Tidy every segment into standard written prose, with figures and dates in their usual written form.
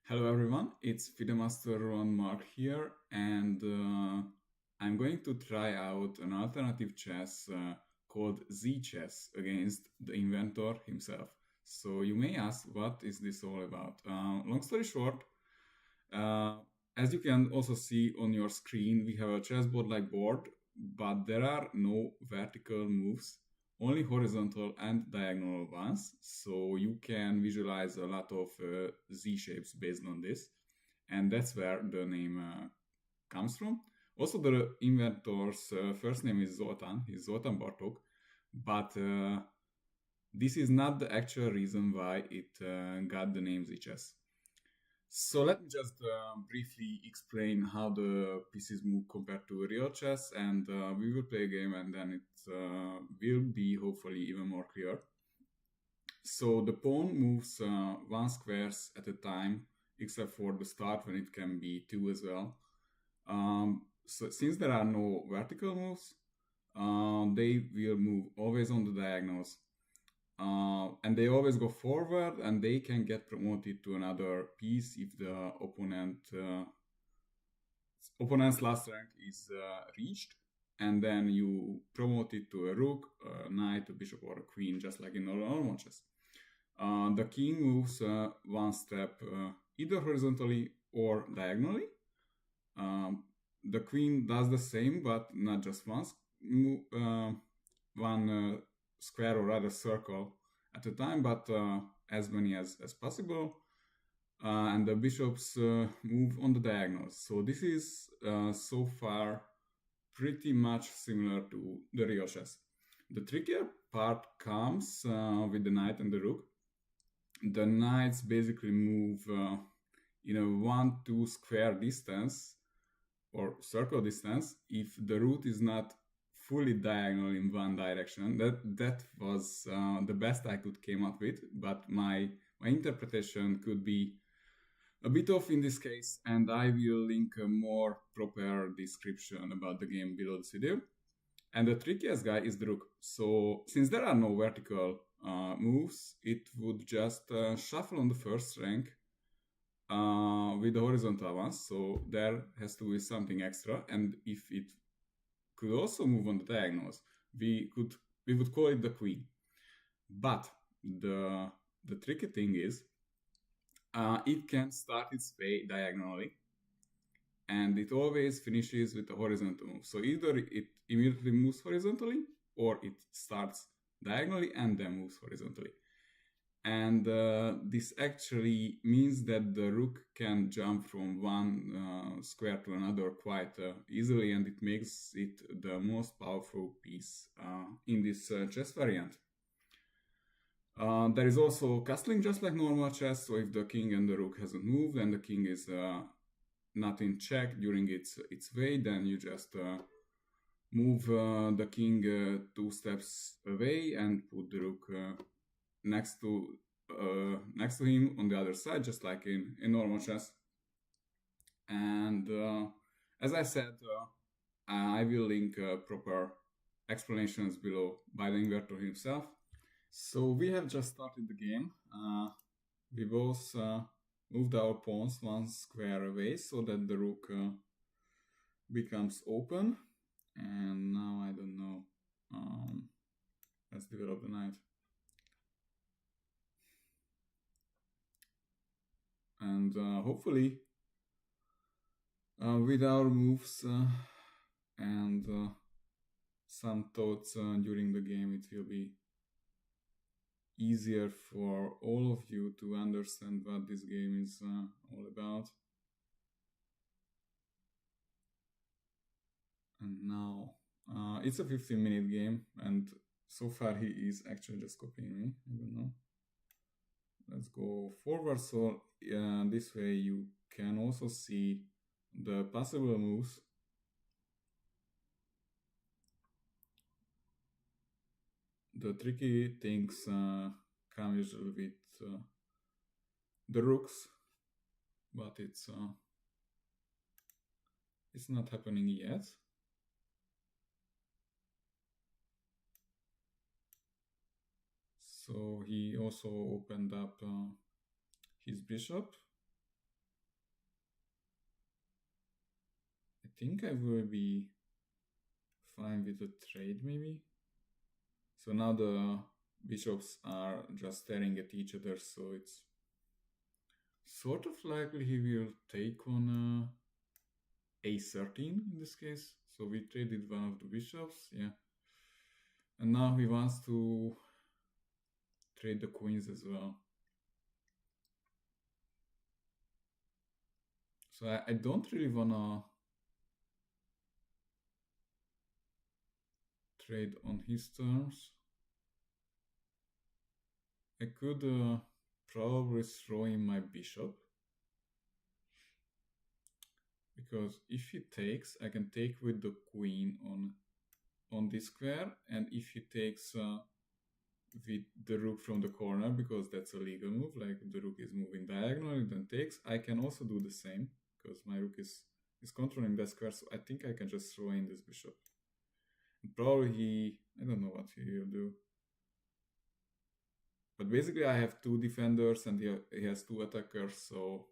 Hello everyone, it's FIDE Master Mark here, and I'm going to try out an alternative chess called Z chess against the inventor himself. So you may ask, what is this all about? Long story short, uh, as you can also see on your screen, we have a chessboard-like board, but there are no vertical moves, only horizontal and diagonal ones. So you can visualize a lot of Z shapes based on this, and that's where the name comes from. Also, the inventor's first name is Zoltan. He's Zoltan Bartok, but this is not the actual reason why it got the name Z chess. So let me just briefly explain how the pieces move compared to real chess, and we will play a game, and then it will be hopefully even more clear. So the pawn moves one squares at a time, except for the start when it can be two as well. So since there are no vertical moves, they will move always on the diagonals. And they always go forward, and they can get promoted to another piece if the opponent's last rank is reached, and then you promote it to a rook, a knight, a bishop, or a queen, just like in normal chess. The king moves one step either horizontally or diagonally. The queen does the same, but not just once. One square or rather circle at a time, but as many as possible. And the bishops move on the diagonals. So this is so far pretty much similar to the real chess. The trickier part comes with the knight and the rook. The knights basically move in a 1-2 square distance or circle distance if the route is not fully diagonal in one direction. That was the best I could came up with, but my interpretation could be a bit off in this case, and I will link a more proper description about the game below this video. And the trickiest guy is the rook. So since there are no vertical moves, it would just shuffle on the first rank with the horizontal ones. So there has to be something extra, and if it could also move on the diagonals, we would call it the queen. But the tricky thing is it can start its way diagonally, and it always finishes with a horizontal move. So either it immediately moves horizontally, or it starts diagonally and then moves horizontally. And this actually means that the rook can jump from one square to another quite easily, and it makes it the most powerful piece in this chess variant. There is also castling just like normal chess, so if the king and the rook hasn't moved and the king is not in check during its way, then you just move the king 2 steps away and put the rook next to him on the other side, just like in normal chess. And as I said, I will link proper explanations below by the inventor himself. So we have just started the game. We both moved our pawns one square away so that the rook becomes open. And now I don't know. Let's develop the knight. And hopefully with our moves and some thoughts during the game, it will be easier for all of you to understand what this game is all about. And now it's a 15-minute game, and so far he is actually just copying me. I don't know. Let's go forward, so this way you can also see the possible moves. The tricky things come usually with the rooks, but it's not happening yet. So he also opened up his bishop, think I will be fine with a trade, maybe. So now the bishops are just staring at each other, so it's sort of likely he will take on a13 in this case. So we traded one of the bishops, yeah. And now he wants to trade the queens as well. So I don't really wanna trade on his terms. I could probably throw in my bishop, because if he takes, I can take with the queen on this square, and if he takes with the rook from the corner, because that's a legal move, like the rook is moving diagonally, then takes, I can also do the same, because my rook is controlling that square, so I think I can just throw in this bishop. And probably I don't know what he will do. But basically I have two defenders and he has two attackers, so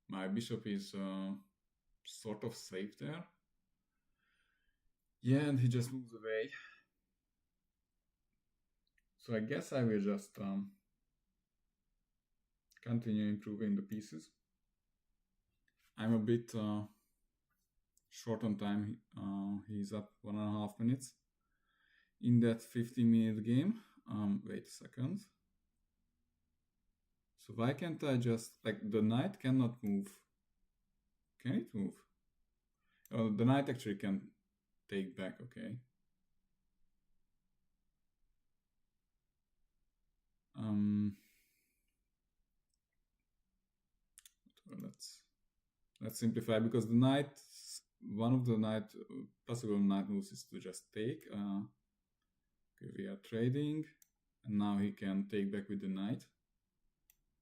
my bishop is sort of safe there. Yeah, and he just moves away. So I guess I will just continue improving the pieces. I'm a bit short on time. He's up 1.5 minutes in that 50-minute game. Wait a second. So why can't I just, like, the knight cannot move. Can it move? Oh, the knight actually can take back, okay. Let's simplify, because the knight, one of the possible knight moves is to just take. Okay, we are trading, and now he can take back with the knight,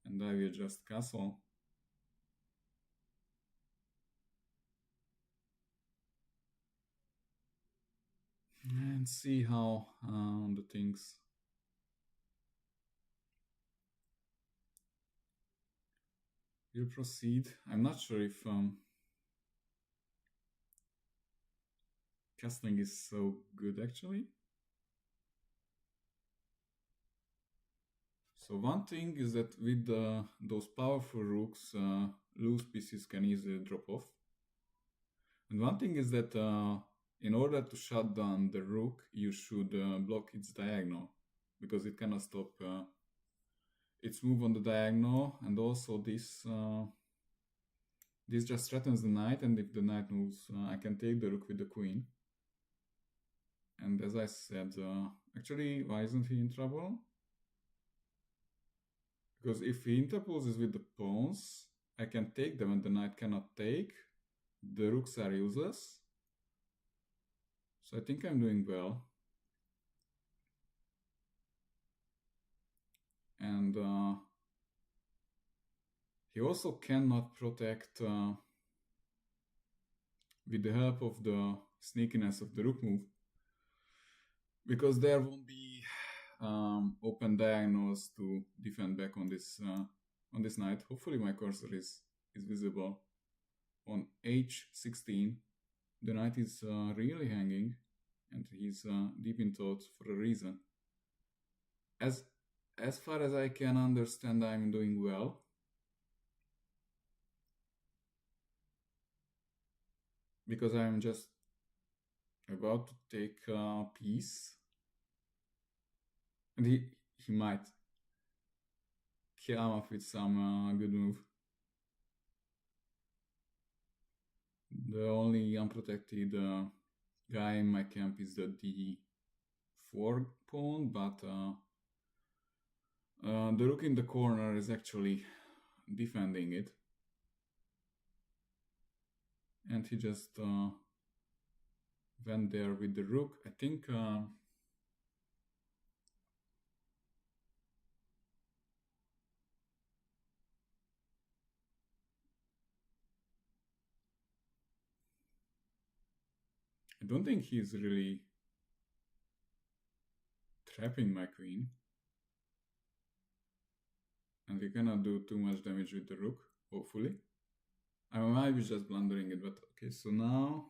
and I will just castle. And see how the things will proceed. I'm not sure if castling is so good actually. So one thing is that with those powerful rooks, loose pieces can easily drop off. And one thing is that in order to shut down the rook, you should block its diagonal, because it cannot stop its move on the diagonal, and also this just threatens the knight, and if the knight moves, I can take the rook with the queen. And as I said, actually, why isn't he in trouble? Because if he interposes with the pawns, I can take them and the knight cannot take. The rooks are useless. So I think I'm doing well. And he also cannot protect with the help of the sneakiness of the rook move, because there won't be open diagonals to defend back on this knight. Hopefully my cursor is visible. On h16, the knight is really hanging, and he's deep in thought for a reason. As far as I can understand, I'm doing well. Because I'm just about to take a piece. And he might come up with some good move. The only unprotected guy in my camp is the d4 pawn, but the rook in the corner is actually defending it. And he just went there with the rook. I think I don't think he's really trapping my queen. And he cannot do too much damage with the rook, hopefully. I might be just blundering it, but okay, so now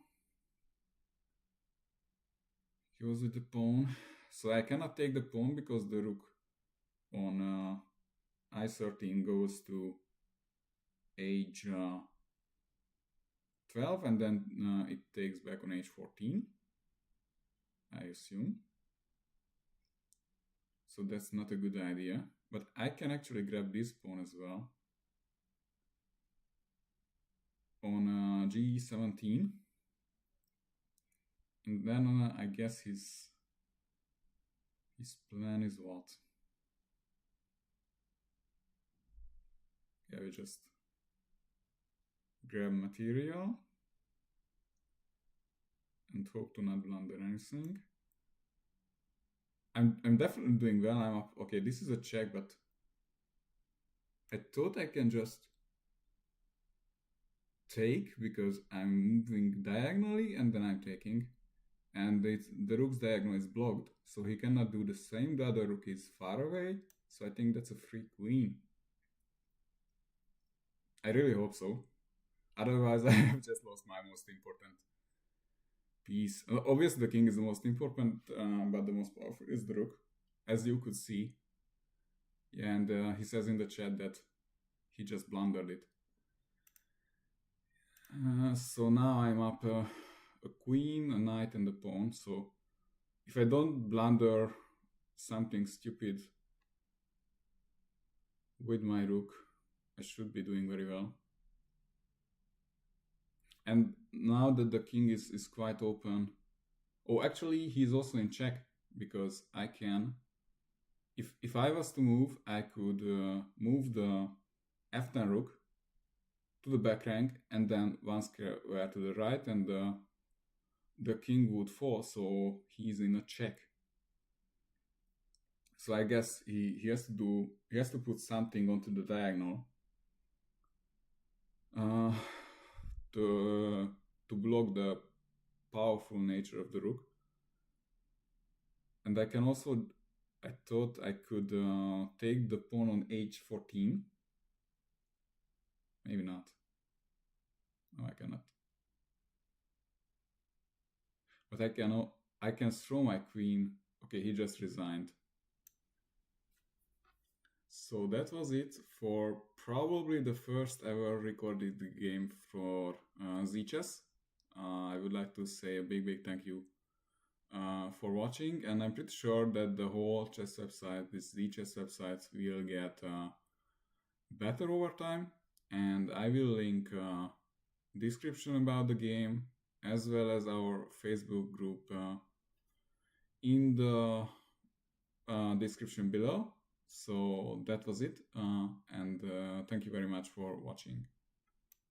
he was with the pawn. So I cannot take the pawn because the rook on I13 goes to h12, and then it takes back on h14, I assume. So that's not a good idea. But I can actually grab this pawn as well on g17. And then I guess his plan is what? Yeah, we just grab material and hope to not blunder anything. I'm definitely doing well. I'm up. Okay, this is a check, but I thought I can just take because I'm moving diagonally and then I'm taking. And the rook's diagonal is blocked, so he cannot do the same. The other rook is far away, so I think that's a free queen. I really hope so. Otherwise, I have just lost my most important piece. Obviously, the king is the most important, but the most powerful is the rook, as you could see. Yeah, and he says in the chat that he just blundered it. So now I'm up a queen, a knight, and a pawn. So if I don't blunder something stupid with my rook, I should be doing very well. And now that the king is quite open. Oh, actually, he's also in check because I can. If I was to move, I could move the f10 rook to the back rank and then one square to the right, and the king would fall, so he's in a check. So I guess he has to put something onto the diagonal to block the powerful nature of the rook. And I can also, I thought I could take the pawn on h14. Maybe not. No, I cannot. But I can throw my queen. Okay, he just resigned. So that was it for probably the first ever recorded game for ZChess. I would like to say a big thank you for watching, and I'm pretty sure that the whole chess website, this ZChess website, will get better over time, and I will link description about the game as well as our Facebook group in the description below. So that was it, and thank you very much for watching.